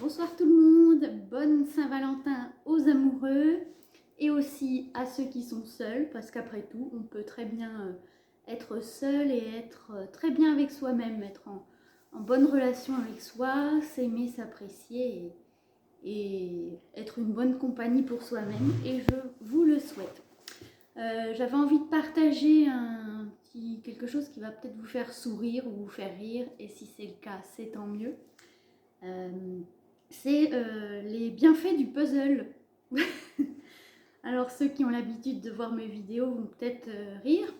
Bonsoir tout le monde, bonne Saint-Valentin aux amoureux et aussi à ceux qui sont seuls, parce qu'après tout, on peut très bien être seul et être très bien avec soi-même, être en bonne relation avec soi, s'aimer, s'apprécier et être une bonne compagnie pour soi-même, et je vous le souhaite. J'avais envie de partager quelque chose qui va peut-être vous faire sourire ou vous faire rire, et si c'est le cas, c'est tant mieux. C'est les bienfaits du puzzle. Alors ceux qui ont l'habitude de voir mes vidéos vont peut-être rire,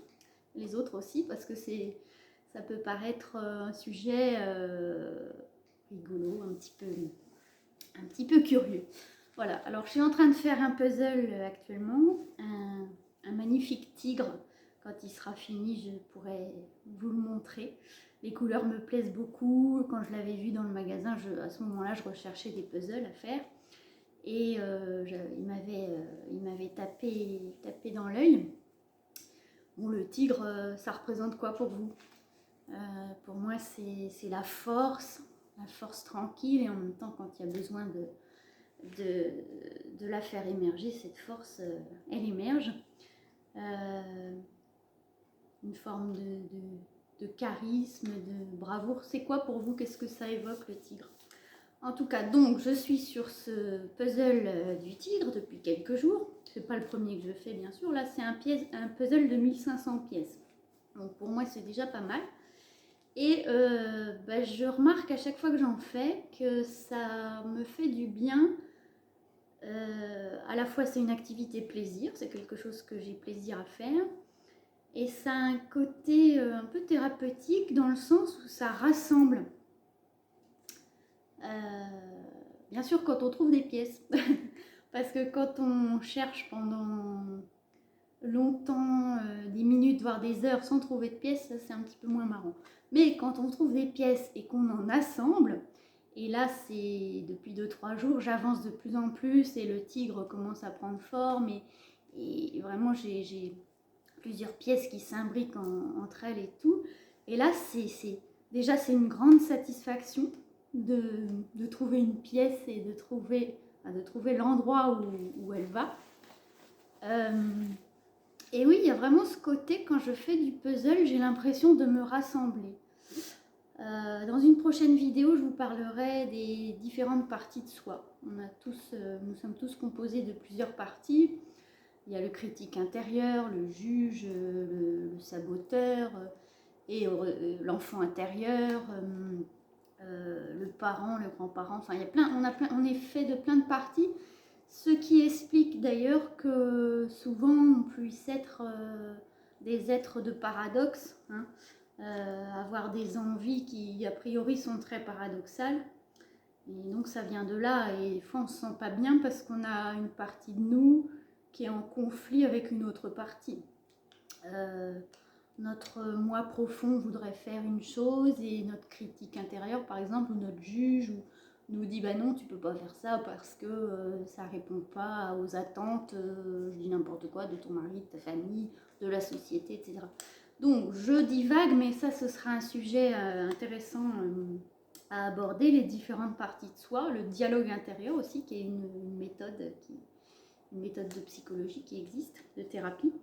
les autres aussi, parce que ça peut paraître un sujet rigolo, un petit peu curieux. Voilà, alors je suis en train de faire un puzzle actuellement, un magnifique tigre. Quand il sera fini, je pourrai vous le montrer. Les couleurs me plaisent beaucoup. Quand je l'avais vu dans le magasin, à ce moment-là, je recherchais des puzzles à faire. Et il m'avait tapé dans l'œil. Bon, le tigre, ça représente quoi pour vous? Pour moi, c'est la force tranquille, et en même temps, quand il y a besoin de la faire émerger, cette force, elle émerge. Une forme de charisme, de bravoure. C'est quoi pour vous? Qu'est-ce que ça évoque, le tigre? En tout cas, donc, je suis sur ce puzzle du tigre depuis quelques jours. C'est pas le premier que je fais, bien sûr. Là, c'est un puzzle de 1500 pièces. Donc, pour moi, c'est déjà pas mal. Et je remarque à chaque fois que j'en fais que ça me fait du bien. À la fois, c'est une activité plaisir, c'est quelque chose que j'ai plaisir à faire. Et ça a un côté un peu thérapeutique, dans le sens où ça rassemble. Bien sûr, quand on trouve des pièces. Parce que quand on cherche pendant longtemps, des minutes, voire des heures, sans trouver de pièces, ça c'est un petit peu moins marrant. Mais quand on trouve des pièces et qu'on en assemble, et là c'est depuis 2-3 jours, j'avance de plus en plus et le tigre commence à prendre forme, et vraiment j'ai plusieurs pièces qui s'imbriquent entre elles et tout. Et là, déjà, c'est une grande satisfaction de trouver une pièce et de trouver l'endroit où elle va. Et oui, il y a vraiment ce côté, quand je fais du puzzle, j'ai l'impression de me rassembler. Dans une prochaine vidéo, je vous parlerai des différentes parties de soi. Nous sommes tous composés de plusieurs parties. Il y a le critique intérieur, le juge, le saboteur, et l'enfant intérieur, le parent, le grand-parent. Enfin, il y a on est fait de plein de parties, ce qui explique d'ailleurs que souvent on puisse être des êtres de paradoxe, hein, avoir des envies qui a priori sont très paradoxales. Et donc ça vient de là, et des fois on se sent pas bien parce qu'on a une partie de nous qui est en conflit avec une autre partie. Notre moi profond voudrait faire une chose, et notre critique intérieure, par exemple, ou notre juge, nous dit bah non, tu peux pas faire ça parce que ça répond pas aux attentes, je dis n'importe quoi, de ton mari, de ta famille, de la société, etc. Donc je divague, mais ça ce sera un sujet intéressant à aborder, les différentes parties de soi, le dialogue intérieur aussi, qui est une méthode de psychologie qui existe, de thérapie.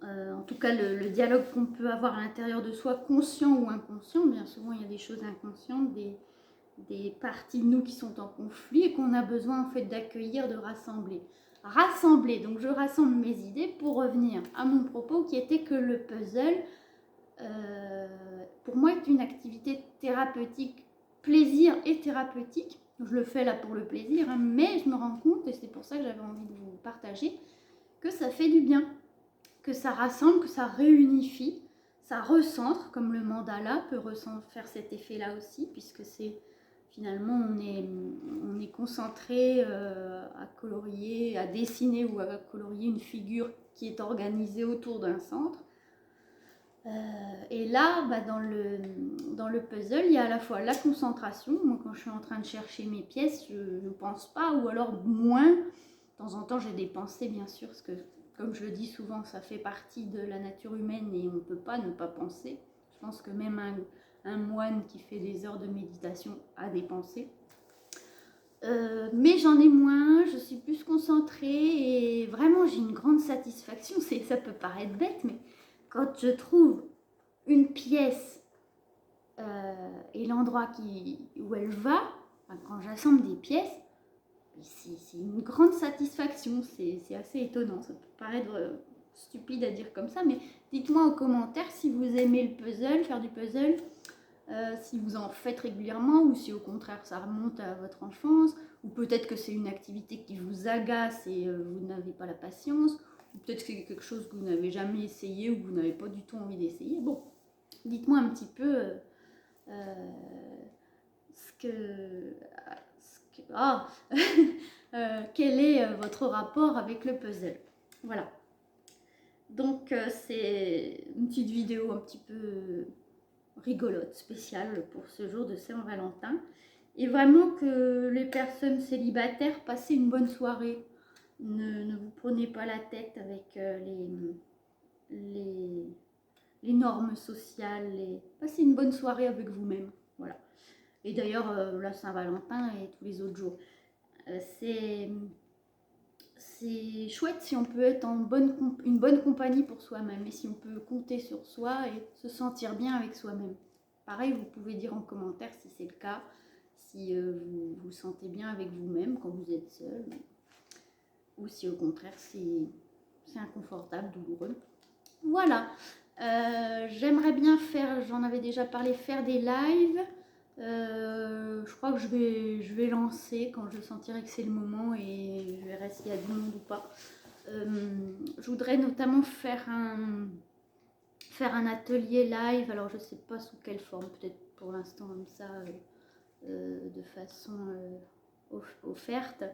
En tout cas, le dialogue qu'on peut avoir à l'intérieur de soi, conscient ou inconscient. Bien souvent, il y a des choses inconscientes, des parties de nous qui sont en conflit et qu'on a besoin en fait d'accueillir, de rassembler. Rassembler, donc je rassemble mes idées pour revenir à mon propos qui était que le puzzle, pour moi, est une activité thérapeutique, plaisir et thérapeutique. Je le fais là pour le plaisir, hein, mais je me rends compte, et c'est pour ça que j'avais envie de vous partager, que ça fait du bien, que ça rassemble, que ça réunifie, ça recentre, comme le mandala peut faire cet effet-là aussi, puisque c'est finalement on est concentré à colorier, à dessiner ou à colorier une figure qui est organisée autour d'un centre. Et là, dans le puzzle, il y a à la fois la concentration. Moi, quand je suis en train de chercher mes pièces, je ne pense pas, ou alors moins. De temps en temps, j'ai des pensées, bien sûr, parce que, comme je le dis souvent, ça fait partie de la nature humaine et on ne peut pas ne pas penser. Je pense que même un moine qui fait des heures de méditation a des pensées. Mais j'en ai moins, je suis plus concentrée et vraiment j'ai une grande satisfaction. Ça peut paraître bête, mais quand je trouve une pièce et l'endroit où elle va, enfin, quand j'assemble des pièces, c'est une grande satisfaction. C'est assez étonnant, ça peut paraître stupide à dire comme ça, mais dites-moi en commentaire si vous aimez le puzzle, faire du puzzle. Si vous en faites régulièrement ou si au contraire ça remonte à votre enfance, ou peut-être que c'est une activité qui vous agace et vous n'avez pas la patience, ou peut-être que c'est quelque chose que vous n'avez jamais essayé ou que vous n'avez pas du tout envie d'essayer. Bon, dites-moi un petit peu quel est votre rapport avec le puzzle. Voilà. Donc c'est une petite vidéo un petit peu rigolote, spéciale pour ce jour de Saint-Valentin. Et vraiment que les personnes célibataires, passez une bonne soirée. Ne vous prenez pas la tête avec les normes sociales. Passez une bonne soirée avec vous-même. Voilà. Et d'ailleurs, la Saint-Valentin et tous les autres jours. C'est chouette si on peut être une bonne compagnie pour soi-même et si on peut compter sur soi et se sentir bien avec soi-même. Pareil, vous pouvez dire en commentaire si c'est le cas, si vous vous sentez bien avec vous-même quand vous êtes seul, ou si au contraire c'est inconfortable, douloureux. Voilà, j'aimerais bien faire, j'en avais déjà parlé, faire des lives. Je crois que je vais lancer quand je sentirai que c'est le moment et je verrai s'il y a du monde ou pas. Je voudrais notamment faire un atelier live, alors je sais pas sous quelle forme, peut-être pour l'instant comme ça, de façon offerte,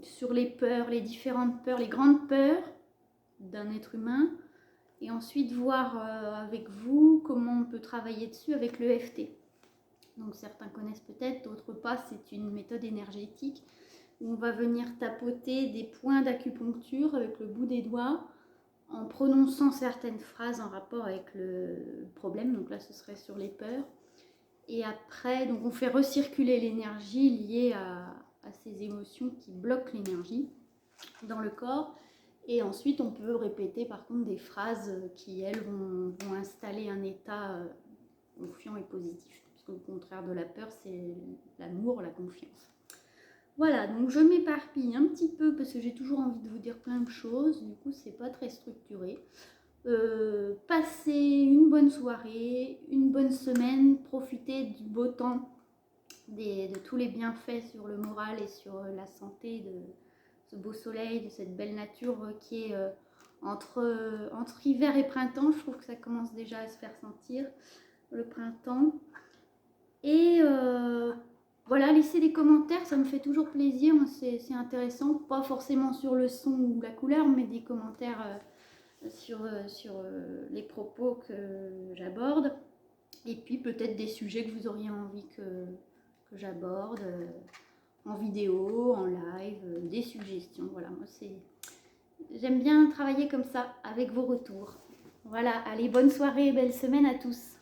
sur les peurs, les différentes peurs, les grandes peurs d'un être humain, et ensuite voir avec vous comment on peut travailler dessus avec le l'EFT. Donc certains connaissent peut-être, d'autres pas. C'est une méthode énergétique où on va venir tapoter des points d'acupuncture avec le bout des doigts en prononçant certaines phrases en rapport avec le problème. Donc là, ce serait sur les peurs. Et après, donc on fait recirculer l'énergie liée à ces émotions qui bloquent l'énergie dans le corps. Et ensuite, on peut répéter par contre des phrases qui, elles, vont installer un état confiant et positif. Parce qu'au contraire de la peur, c'est l'amour, la confiance. Voilà, donc je m'éparpille un petit peu parce que j'ai toujours envie de vous dire plein de choses. Du coup, c'est pas très structuré. Passez une bonne soirée, une bonne semaine. Profitez du beau temps, de tous les bienfaits sur le moral et sur la santé, de ce beau soleil, de cette belle nature qui est entre hiver et printemps. Je trouve que ça commence déjà à se faire sentir, le printemps. Et voilà, laissez des commentaires, ça me fait toujours plaisir, c'est intéressant. Pas forcément sur le son ou la couleur, mais des commentaires sur les propos que j'aborde. Et puis peut-être des sujets que vous auriez envie que j'aborde en vidéo, en live, des suggestions. Voilà, moi j'aime bien travailler comme ça avec vos retours. Voilà, allez, bonne soirée et belle semaine à tous.